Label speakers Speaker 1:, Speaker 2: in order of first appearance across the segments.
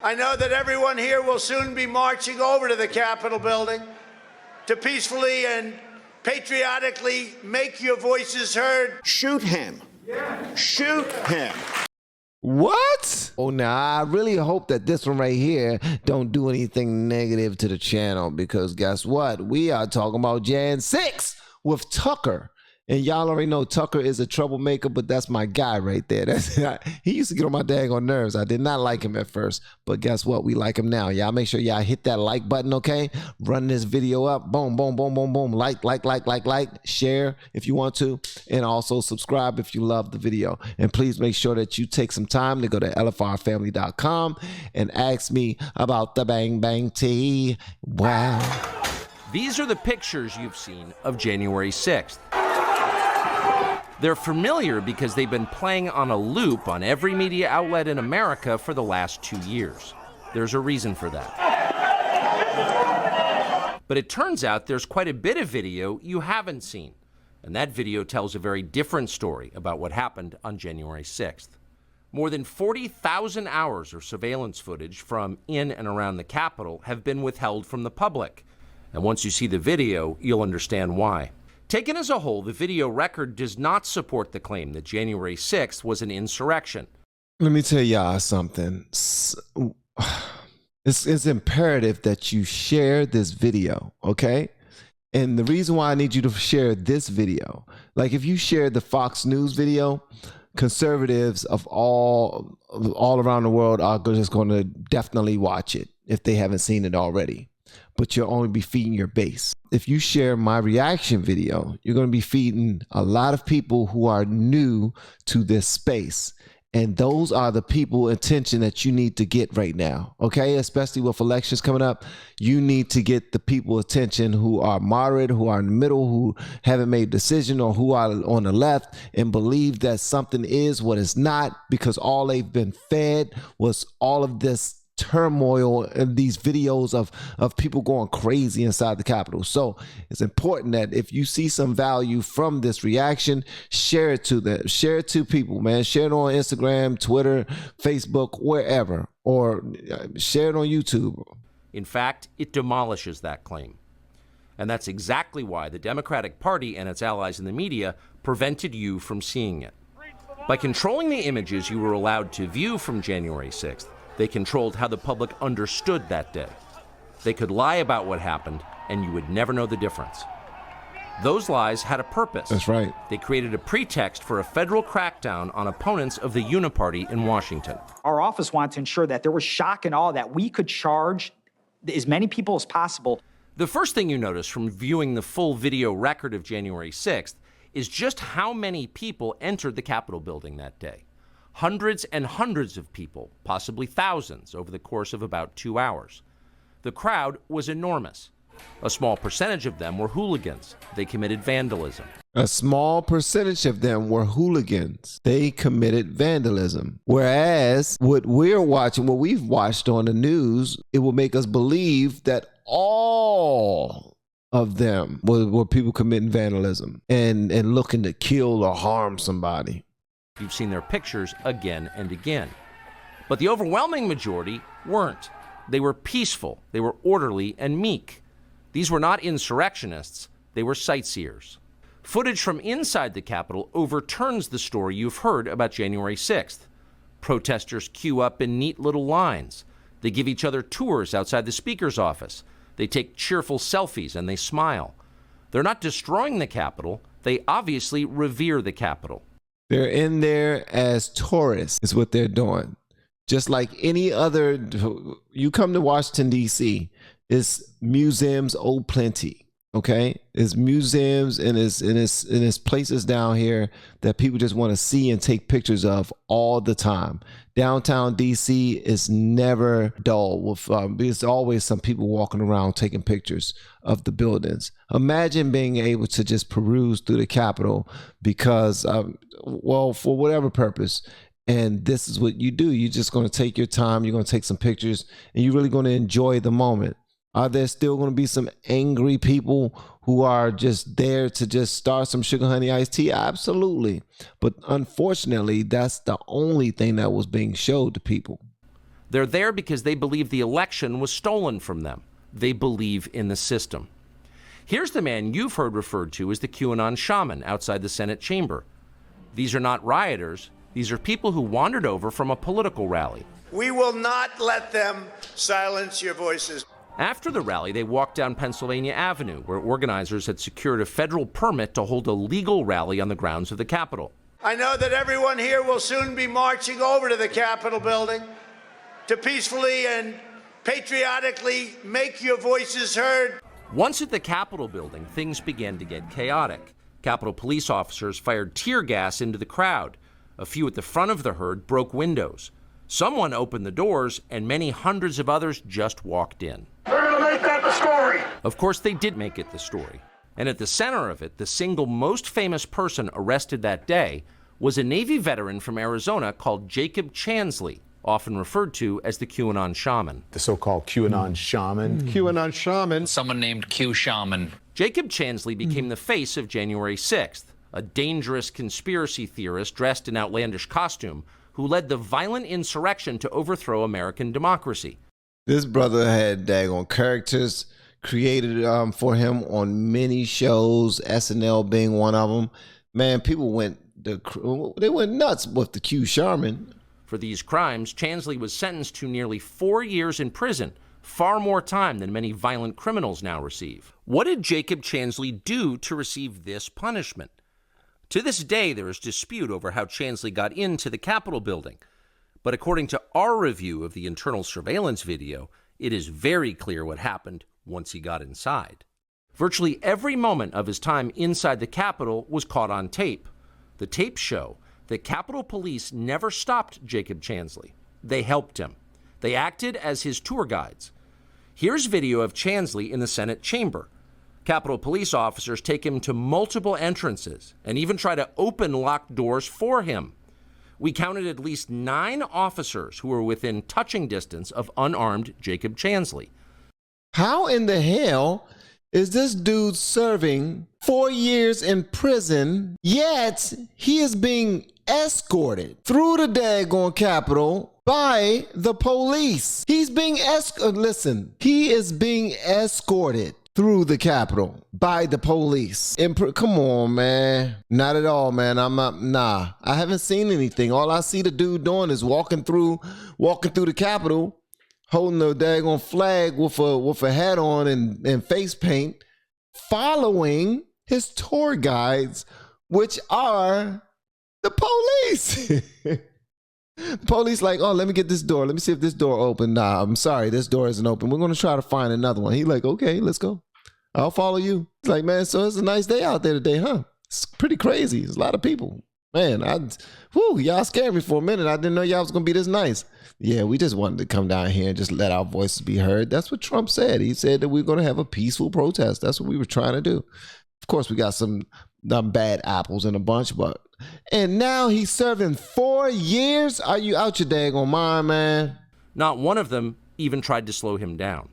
Speaker 1: I know that everyone here will soon be marching over to the Capitol building to peacefully and patriotically make your voices heard.
Speaker 2: Shoot him. Yeah. Shoot him.
Speaker 3: What? Oh, now I really hope that this one right here don't do anything negative to the channel, because guess what? We are talking about Jan 6 with Tucker. And y'all already know Tucker is a troublemaker, but that's my guy right there. He used to get on my daggone nerves. I did not like him at first, but guess what? We like him now. Y'all make sure y'all hit that like button, okay? Run this video up. Boom, boom, boom, boom, boom. Like. Share if you want to. And also subscribe if you love the video. And please make sure that you take some time to go to LFRFamily.com and ask me about the Bang Bang Tea. Wow.
Speaker 4: These are the pictures you've seen of January 6th. They're familiar because they've been playing on a loop on every media outlet in America for the last 2 years. There's a reason for that. But it turns out there's quite a bit of video you haven't seen. And that video tells a very different story about what happened on January 6th. More than 40,000 hours of surveillance footage from in and around the Capitol have been withheld from the public. And once you see the video, you'll understand why. Taken as a whole, the video record does not support the claim that January 6th was an insurrection.
Speaker 3: Let me tell y'all something. It's imperative that you share this video, okay? And the reason why I need you to share this video, like if you share the Fox News video, conservatives of all around the world are just going to definitely watch it if they haven't seen it already. But you'll only be feeding your base. If you share my reaction video, you're going to be feeding a lot of people who are new to this space. And those are the people attention that you need to get right now. Okay, especially with elections coming up, you need to get the people attention who are moderate, who are in the middle, who haven't made a decision, or who are on the left and believe that something is what it's not, because all they've been fed was all of this turmoil and these videos of people going crazy inside the Capitol. So it's important that if you see some value from this reaction, share it to them. Share it to people, man. Share it on Instagram, Twitter, Facebook, wherever, or share it on YouTube.
Speaker 4: In fact, it demolishes that claim. And that's exactly why the Democratic Party and its allies in the media prevented you from seeing it. By controlling the images you were allowed to view from January 6th, they controlled how the public understood that day. They could lie about what happened, and you would never know the difference. Those lies had a purpose.
Speaker 3: That's right.
Speaker 4: They created a pretext for a federal crackdown on opponents of the Uniparty in Washington.
Speaker 5: Our office wanted to ensure that there was shock and awe, that we could charge as many people as possible.
Speaker 4: The first thing you notice from viewing the full video record of January 6th is just how many people entered the Capitol building that day. Hundreds and hundreds of people, possibly thousands, over the course of about 2 hours. The crowd was enormous. A small percentage of them were hooligans. They committed vandalism.
Speaker 3: A small percentage of them were hooligans. They committed vandalism. Whereas what we're watching, what we've watched on the news, it will make us believe that all of them were people committing vandalism and looking to kill or harm somebody.
Speaker 4: You've seen their pictures again and again. But the overwhelming majority weren't. They were peaceful, they were orderly and meek. These were not insurrectionists, they were sightseers. Footage from inside the Capitol overturns the story you've heard about January 6th. Protesters queue up in neat little lines. They give each other tours outside the Speaker's office. They take cheerful selfies and they smile. They're not destroying the Capitol, they obviously revere the Capitol.
Speaker 3: They're in there as tourists is what they're doing. Just like any other, you come to Washington, D.C., it's museums, oh plenty, okay? It's museums and it's places down here that people just want to see and take pictures of all the time. Downtown D.C. is never dull. With there's always some people walking around taking pictures of the buildings. Imagine being able to just peruse through the Capitol because, well, for whatever purpose, and this is what you do. You're just going to take your time. You're going to take some pictures, and you're really going to enjoy the moment. Are there still going to be some angry people who are just there to just start some sugar honey iced tea? Absolutely. But unfortunately, that's the only thing that was being showed to people.
Speaker 4: They're there because they believe the election was stolen from them. They believe in the system. Here's the man you've heard referred to as the QAnon shaman outside the Senate chamber. These are not rioters. These are people who wandered over from a political rally.
Speaker 1: We will not let them silence your voices.
Speaker 4: After the rally, they walked down Pennsylvania Avenue, where organizers had secured a federal permit to hold a legal rally on the grounds of the Capitol.
Speaker 1: I know that everyone here will soon be marching over to the Capitol building to peacefully and patriotically make your voices heard.
Speaker 4: Once at the Capitol building, things began to get chaotic. Capitol police officers fired tear gas into the crowd. A few at the front of the herd broke windows. Someone opened the doors, and many hundreds of others just walked in.
Speaker 6: They're going to make that the story.
Speaker 4: Of course, they did make it the story. And at the center of it, the single most famous person arrested that day was a Navy veteran from Arizona called Jacob Chansley, often referred to as the QAnon shaman.
Speaker 2: The so-called QAnon shaman.
Speaker 7: QAnon shaman.
Speaker 8: Someone named Q Shaman.
Speaker 4: Jacob Chansley became the face of January 6th, a dangerous conspiracy theorist dressed in outlandish costume who led the violent insurrection to overthrow American democracy.
Speaker 3: This brother had daggone characters created for him on many shows, SNL being one of them. Man, people went nuts with the Q Sharman.
Speaker 4: For these crimes, Chansley was sentenced to nearly 4 years in prison, far more time than many violent criminals now receive. What did Jacob Chansley do to receive this punishment? To this day, there is dispute over how Chansley got into the Capitol building. But according to our review of the internal surveillance video, it is very clear what happened once he got inside. Virtually every moment of his time inside the Capitol was caught on tape. The tapes show that Capitol Police never stopped Jacob Chansley. They helped him. They acted as his tour guides. Here's video of Chansley in the Senate chamber. Capitol Police officers take him to multiple entrances and even try to open locked doors for him. We counted at least 9 officers who were within touching distance of unarmed Jacob Chansley.
Speaker 3: How in the hell is this dude serving 4 years in prison, yet he is being escorted through the daggone Capitol by the police? He's being listen, he is being escorted through the Capitol by the police. Come on, man. Not at all, man. I haven't seen anything. All I see the dude doing is walking through the Capitol, holding a daggone flag with a hat on and face paint, following his tour guides, which are the police. The police like, oh, let me get this door. Let me see if this door open. Nah, I'm sorry, this door isn't open. We're going to try to find another one. He like, okay, let's go. I'll follow you. It's like, man, so it's a nice day out there today, huh? It's pretty crazy. There's a lot of people. Man, y'all scared me for a minute. I didn't know y'all was going to be this nice. Yeah, we just wanted to come down here and just let our voices be heard. That's what Trump said. He said that we're going to have a peaceful protest. That's what we were trying to do. Of course, we got some bad apples in a bunch, and now he's serving 4 years? Are you out your daggone mind, man?
Speaker 4: Not one of them even tried to slow him down.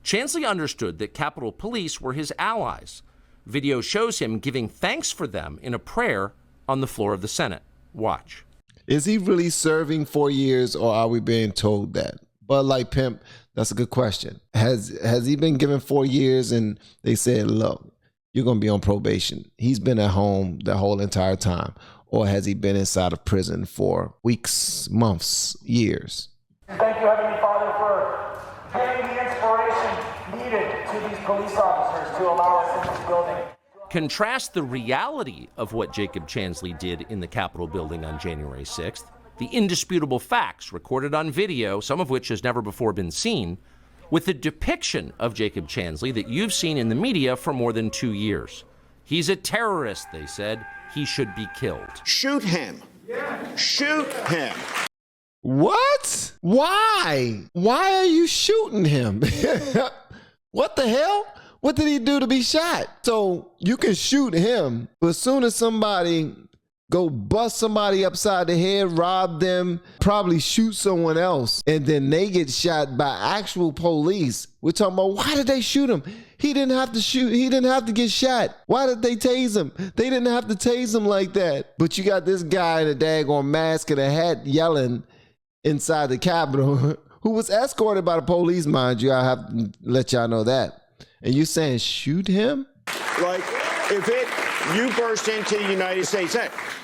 Speaker 4: Chansley understood that Capitol Police were his allies. Video shows him giving thanks for them in a prayer on the floor of the Senate. Watch.
Speaker 3: Is he really serving 4 years, or are we being told that? But like Pimp, that's a good question. Has he been given 4 years and they said, look, you're going to be on probation? He's been at home the whole entire time. Or has he been inside of prison for weeks, months, years?
Speaker 6: Thank you, Heavenly Father, for giving the inspiration needed to these police officers to allow us in this building.
Speaker 4: Contrast the reality of what Jacob Chansley did in the Capitol building on January 6th, the indisputable facts recorded on video, some of which has never before been seen, with the depiction of Jacob Chansley that you've seen in the media for more than 2 years. He's a terrorist, they said. He should be killed.
Speaker 2: Shoot him. Shoot him.
Speaker 3: What? Why? Why are you shooting him? What the hell? What did he do to be shot? So you can shoot him, but as soon as somebody go bust somebody upside the head, rob them, probably shoot someone else, and then they get shot by actual police. We're talking about, why did they shoot him? He didn't have to shoot. He didn't have to get shot. Why did they tase him? They didn't have to tase him like that. But you got this guy in a daggone mask and a hat yelling inside the Capitol who was escorted by the police, mind you. I have to let y'all know that. And you saying shoot him?
Speaker 2: Like, you burst into the United States,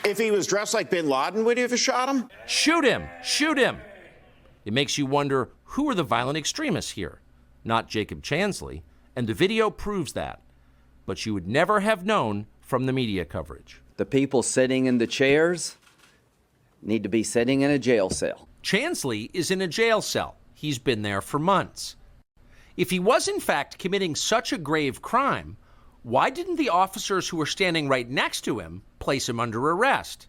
Speaker 2: if he was dressed like bin Laden, would you have shot him?
Speaker 4: Shoot him! Shoot him! It makes you wonder, who are the violent extremists here? Not Jacob Chansley, and the video proves that. But you would never have known from the media coverage.
Speaker 7: The people sitting in the chairs need to be sitting in a jail cell.
Speaker 4: Chansley is in a jail cell. He's been there for months. If he was in fact committing such a grave crime, why didn't the officers who were standing right next to him place him under arrest?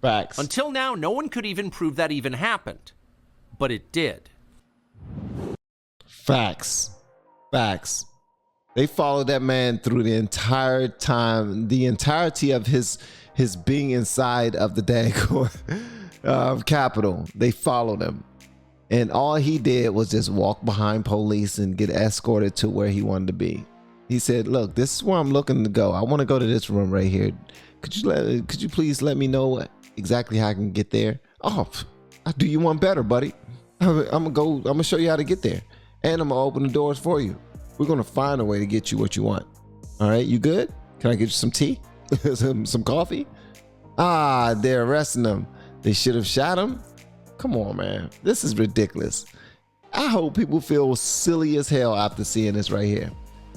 Speaker 3: Facts.
Speaker 4: Until now, no one could even prove that even happened. But it did.
Speaker 3: Facts. Facts. They followed that man through the entire time, the entirety of his being inside of the daggone Capitol. They followed him. And all he did was just walk behind police and get escorted to where he wanted to be. He said, look, this is where I'm looking to go. I want to go to this room right here. Could you please let me know exactly how I can get there? Oh, I'll do you one better, buddy. I'm gonna show you how to get there. And I'm gonna open the doors for you. We're gonna find a way to get you what you want. All right, you good? Can I get you some tea? some coffee? Ah, they're arresting him. They should have shot him. Come on, man. This is ridiculous. I hope people feel silly as hell after seeing this right here.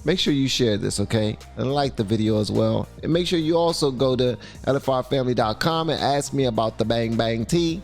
Speaker 3: Make sure you share this, okay? And like the video as well. And make sure you also go to LFRFamily.com and ask me about the Bang Bang Tea.